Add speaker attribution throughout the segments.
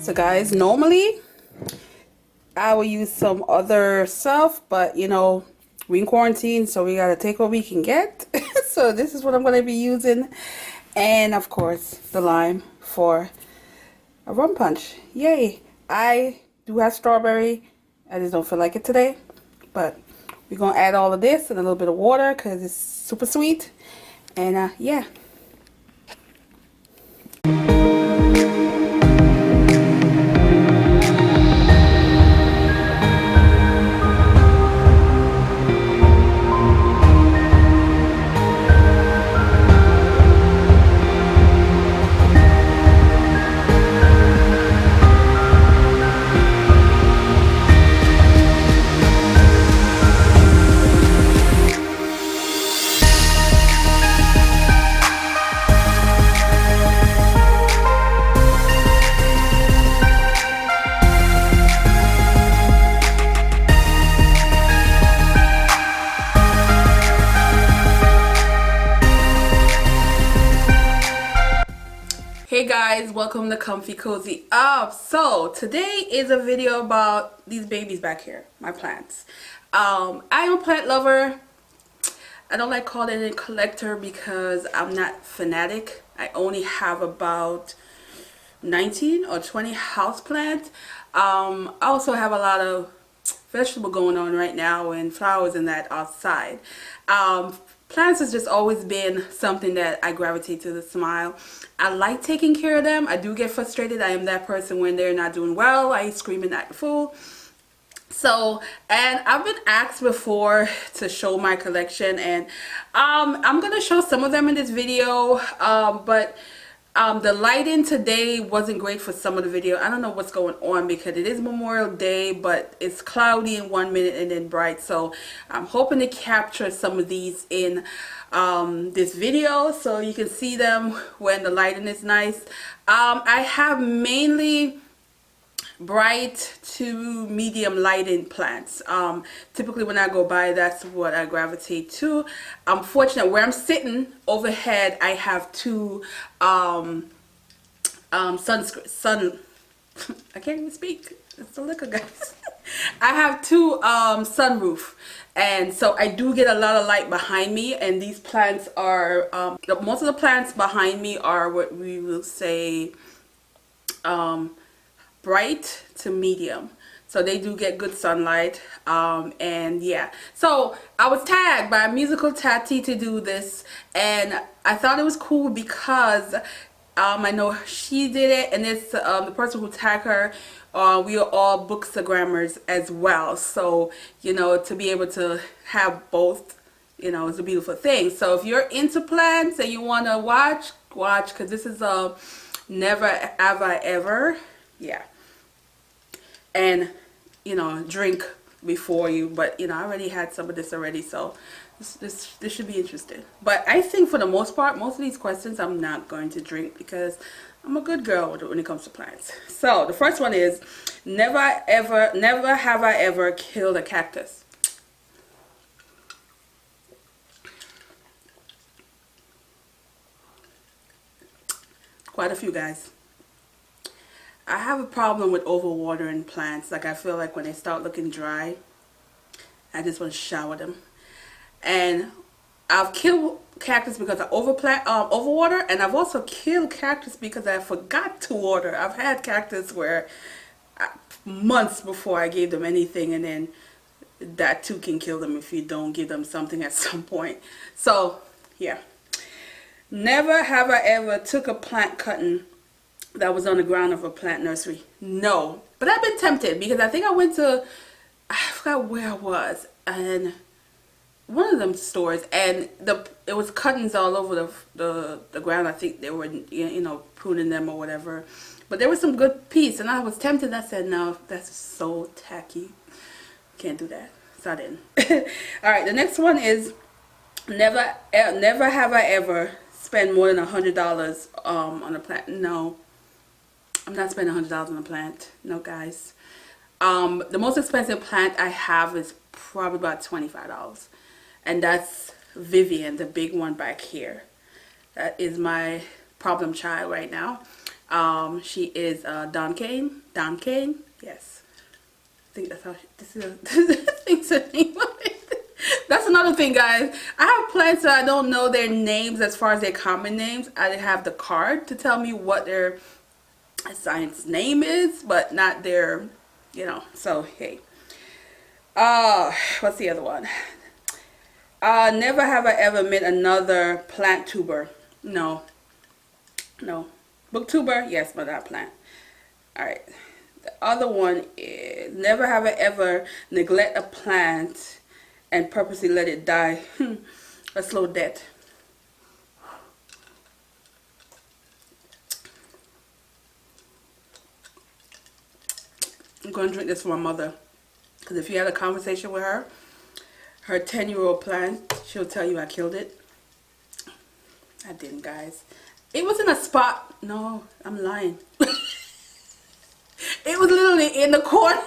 Speaker 1: So guys, normally I will use some other stuff, but you know, we in quarantine, so we gotta take what we can get. So this is what I'm gonna be using, and of course the lime for a rum punch. Yay! I do have strawberry. I just don't feel like it today, but we're gonna add all of this and a little bit of water because it's super sweet. And yeah. Hey guys, welcome to Comfy Cozy Up. So today is a video about these babies back here, my plants. I am a plant lover. I don't like calling it a collector because I'm not fanatic. I only have about 19 or 20 house plants. I also have a lot of vegetable going on right now and flowers and that outside. Plants has just always been something that I gravitate to the smile. I like taking care of them. I do get frustrated. I am that person when they're not doing well. I screaming at the fool. So, and I've been asked before to show my collection, and I'm gonna show some of them in this video, but the lighting today wasn't great for some of the video. I don't know what's going on because it is Memorial Day, but it's cloudy in 1 minute and then bright. So I'm hoping to capture some of these in this video so you can see them when the lighting is nice. I have mainly bright to medium lighting plants. Typically when I go by, that's what I gravitate to. I'm fortunate where I'm sitting overhead, I have two sun I can't even speak, it's the liquor, guys. I have two sunroof, and so I do get a lot of light behind me, and these plants are most of the plants behind me are what we will say bright to medium, so they do get good sunlight. And yeah, so I was tagged by a musical Tati to do this, and I thought it was cool because I know she did it, and it's the person who tagged her, we are all bookstagrammers as well, so you know, to be able to have both, you know, is a beautiful thing. So if you're into plants and you want to watch because this is a never have I ever. Yeah. And you know, drink before you, but you know, I already had some of this already, so this should be interesting. But I think for the most part, most of these questions I'm not going to drink because I'm a good girl when it comes to plants. So the first one is, never have I ever killed a cactus. Quite a few, guys. I have a problem with overwatering plants. Like, I feel like when they start looking dry, I just want to shower them. And I've killed cactus because I overwater, and I've also killed cactus because I forgot to water. I've had cactus where months before I gave them anything, and then that too can kill them if you don't give them something at some point. So yeah, never have I ever took a plant cutting that was on the ground of a plant nursery. No, but I've been tempted because I think I went to, I forgot where I was, and one of them stores, and it was cuttings all over the ground. I think they were, you know, pruning them or whatever, but there was some good piece, and I was tempted. I said, no, that's so tacky, can't do that, so I didn't. All right, the next one is, never have I ever spent more than $100 on a plant. No, I'm not spending $100 on a plant. No, guys. The most expensive plant I have is probably about $25, and that's Vivian, the big one back here. That is my problem child right now. She is Don Kane. Don Kane, yes. I think that's how this is. I think it's a name of it. That's another thing, guys. I have plants that I don't know their names as far as their common names. I have the card to tell me what their science name is, but not their, you know. So hey. What's the other one? Never have I ever met another plant tuber. No. No. Booktuber, yes, but not plant. Alright. The other one is never have I ever neglect a plant and purposely let it die. A slow death. I'm going to drink this for my mother. Because if you had a conversation with her, her 10-year-old plant, she'll tell you I killed it. I didn't, guys. It was in a spot. No, I'm lying. It was literally in the corner.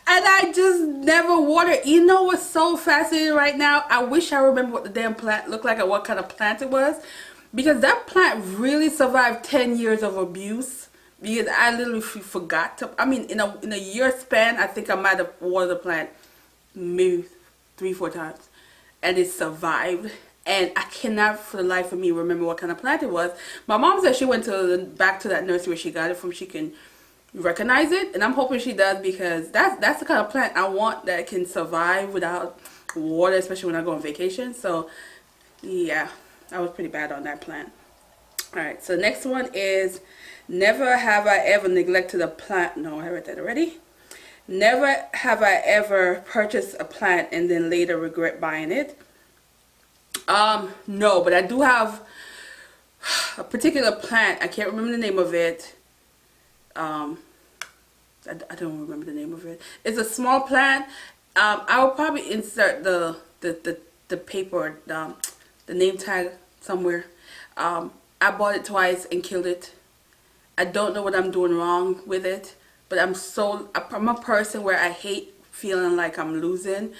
Speaker 1: And I just never watered. You know what's so fascinating right now? I wish I remember what the damn plant looked like and what kind of plant it was. Because that plant really survived 10 years of abuse. Because I literally forgot to, I mean, in a year span, I think I might have watered the plant maybe 3-4 times. And it survived. And I cannot for the life of me remember what kind of plant it was. My mom said she went back to that nursery where she got it from. She can recognize it, and I'm hoping she does, because that's the kind of plant I want that can survive without water, especially when I go on vacation. So yeah, I was pretty bad on that plant. Alright, so next one is never have I ever neglected a plant. No, I read that already. Never have I ever purchased a plant and then later regret buying it. No, but I do have a particular plant. I can't remember the name of it. I don't remember the name of it. It's a small plant. I will probably insert the paper, the name tag somewhere. I bought it twice and killed it. I don't know what I'm doing wrong with it, but I'm a person where I hate feeling like I'm losing.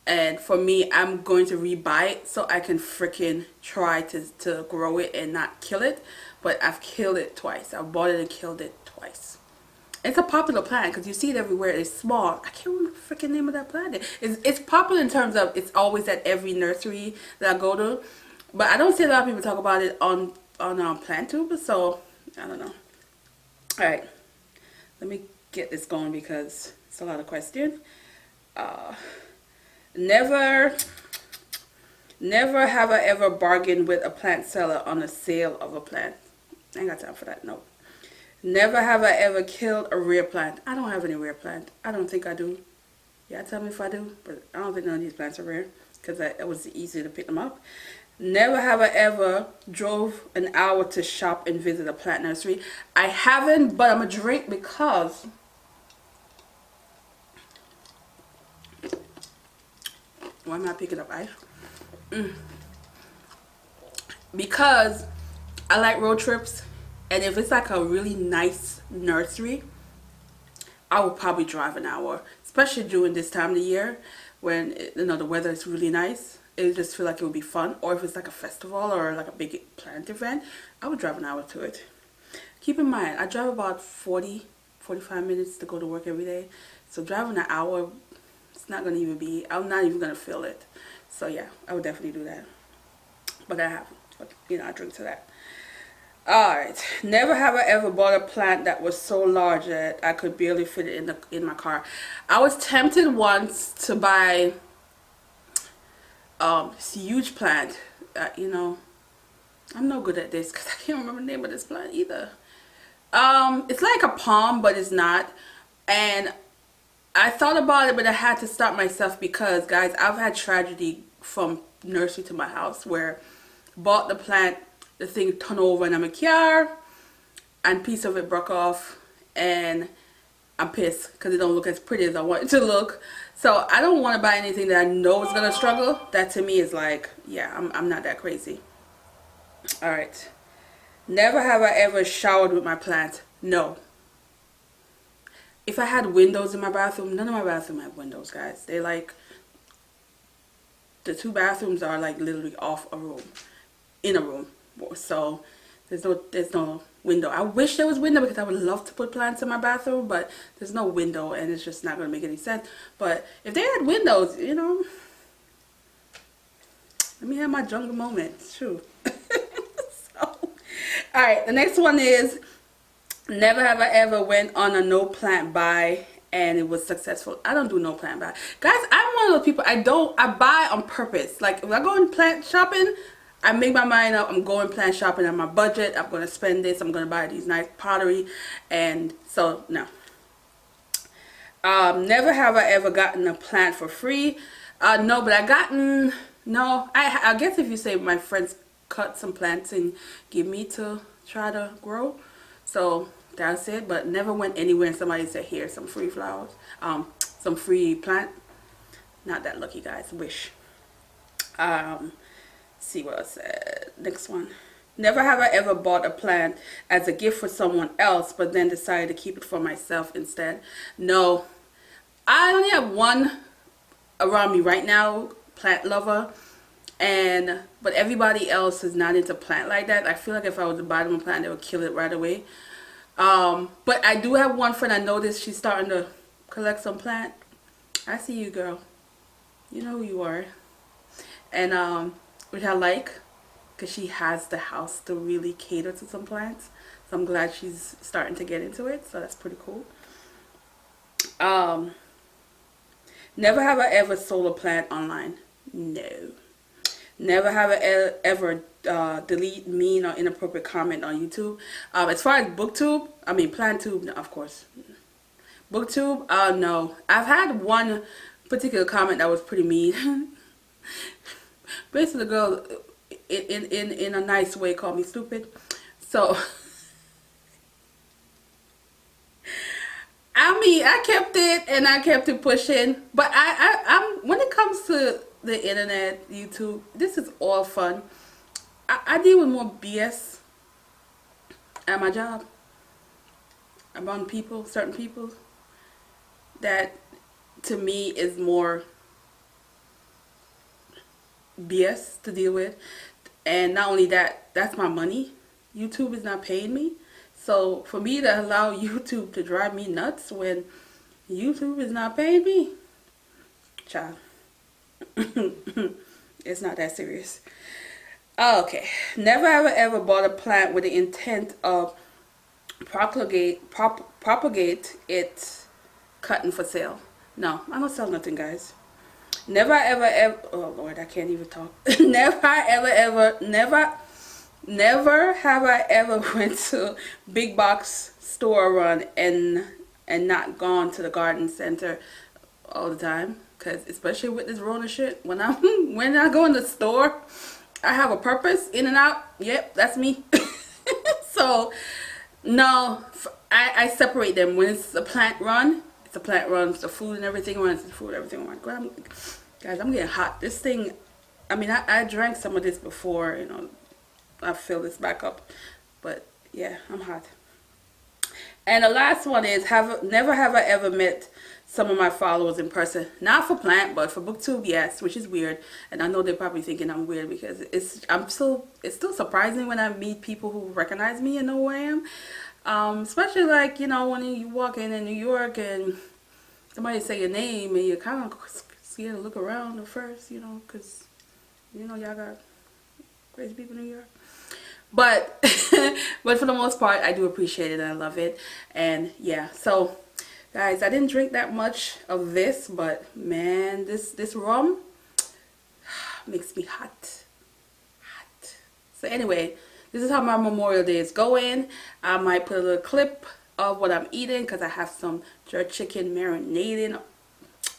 Speaker 1: And for me, I'm going to rebuy it so I can freaking try to grow it and not kill it. But I've killed it twice. I bought it and killed it twice. It's a popular plant because you see it everywhere. It's small. I can't remember the freaking name of that plant. It's popular in terms of it's always at every nursery that I go to. But I don't see a lot of people talk about it on PlantTubers, so I don't know. Alright, let me get this going because it's a lot of questions. Never have I ever bargained with a plant seller on a sale of a plant. I ain't got time for that, no. Never have I ever killed a rare plant. I don't have any rare plant. I don't think I do. Yeah, tell me if I do, but I don't think none of these plants are rare because it was easy to pick them up. Never have I ever drove an hour to shop and visit a plant nursery. I haven't, but I'm going to drink because why am I picking up ice? Because I like road trips, and if it's like a really nice nursery, I will probably drive an hour, especially during this time of the year when the weather is really nice. It just feel like it would be fun. Or if it's like a festival or like a big plant event, I would drive an hour to it. Keep in mind, I drive about 40-45 minutes to go to work every day, so driving an hour, it's not going to even be, I'm not even going to feel it. So yeah, I would definitely do that. But I haven't. But, I drink to that. Alright. Never have I ever bought a plant that was so large that I could barely fit it in my car. I was tempted once to buy this huge plant. I'm no good at this because I can't remember the name of this plant either. It's like a palm, but it's not. And I thought about it, but I had to stop myself because, guys, I've had tragedy from nursery to my house where bought the plant, the thing turned over in a car, and piece of it broke off, and I'm pissed because it don't look as pretty as I want it to look. So I don't want to buy anything that I know is gonna struggle. That to me is like, yeah, I'm not that crazy. All right. Never have I ever showered with my plant. No. If I had windows in my bathroom, none of my bathrooms have windows, guys. They're like, the 2 bathrooms are like literally off a room, in a room. So there's no window. I wish there was window because I would love to put plants in my bathroom, but there's no window and it's just not going to make any sense. But if they had windows, you know, let me have my jungle moment. True. So, alright, the next one is, never have I ever went on a no plant buy and it was successful. I don't do no plant buy. Guys, I'm one of those people, I buy on purpose. Like, if I go in plant shopping, I make my mind up, I'm going plant shopping on my budget, I'm going to spend this, I'm going to buy these nice pottery, and so, no. Never have I ever gotten a plant for free. No, but I guess if you say my friends cut some plants and give me to try to grow, so that's it. But never went anywhere and somebody said, here, some free flowers, some free plant. Not that lucky, guys. Wish. See what I said. Next one. Never have I ever bought a plant as a gift for someone else, but then decided to keep it for myself instead. No, I only have one around me right now, plant lover, but everybody else is not into plant like that. I feel like if I was to buy them a plant, they would kill it right away. But I do have one friend. I noticed she's starting to collect some plant. I see you, girl. You know who you are. And which I like, because she has the house to really cater to some plants. So I'm glad she's starting to get into it. So that's pretty cool. Never have I ever sold a plant online. No. Never have I ever delete mean or inappropriate comment on YouTube. As far as booktube, I mean planttube, no, of course. Booktube, no. I've had one particular comment that was pretty mean. Basically, the girl, in a nice way, called me stupid. So, I mean, I kept it and I kept it pushing. But I'm when it comes to the internet, YouTube, this is all fun. I deal with more BS at my job among people, certain people, that to me is more BS to deal with. And not only that, that's my money. YouTube is not paying me. So for me to allow YouTube to drive me nuts when YouTube is not paying me, child, it's not that serious. Okay, never have I ever bought a plant with the intent of propagate it cutting for sale. No, I don't sell nothing, guys. Never oh Lord, I can't even talk. Never have I ever went to big box store run and not gone to the garden center all the time. Cause especially with this Rona shit, when I go in the store, I have a purpose, in and out. Yep, that's me. So no, I separate them. When it's a plant run, it's a plant run. It's the food and everything runs. It's the food, everything runs. Guys, I'm getting hot. This thing, I mean, I drank some of this before, you know. I fill this back up, but yeah, I'm hot. And the last one is, never have I ever met some of my followers in person. Not for plant, but for booktube, yes, which is weird. And I know they're probably thinking I'm weird because it's still surprising when I meet people who recognize me and know who I am. Especially like, you know, when you walk in New York and somebody say your name and you're kind of scared to look around at first, you know, because, you know, y'all got crazy people in New York. But but for the most part, I do appreciate it and I love it. And yeah, so guys, I didn't drink that much of this, but man, this rum makes me hot. So anyway, this is how my Memorial Day is going. I might put a little clip of what I'm eating because I have some jerk chicken marinating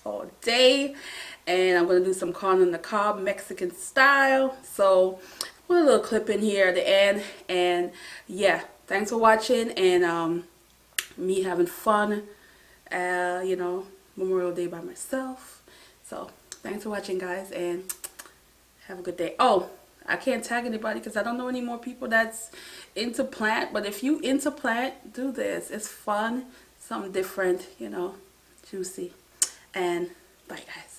Speaker 1: all day, and I'm gonna do some corn on the cob Mexican style. So put a little clip in here at the end. And yeah, thanks for watching, and me having fun, you know, Memorial Day by myself. So thanks for watching, guys, and have a good day. Oh, I can't tag anybody because I don't know any more people that's into plant, but if you into plant, do this. It's fun, something different, you know, juicy. And bye, guys.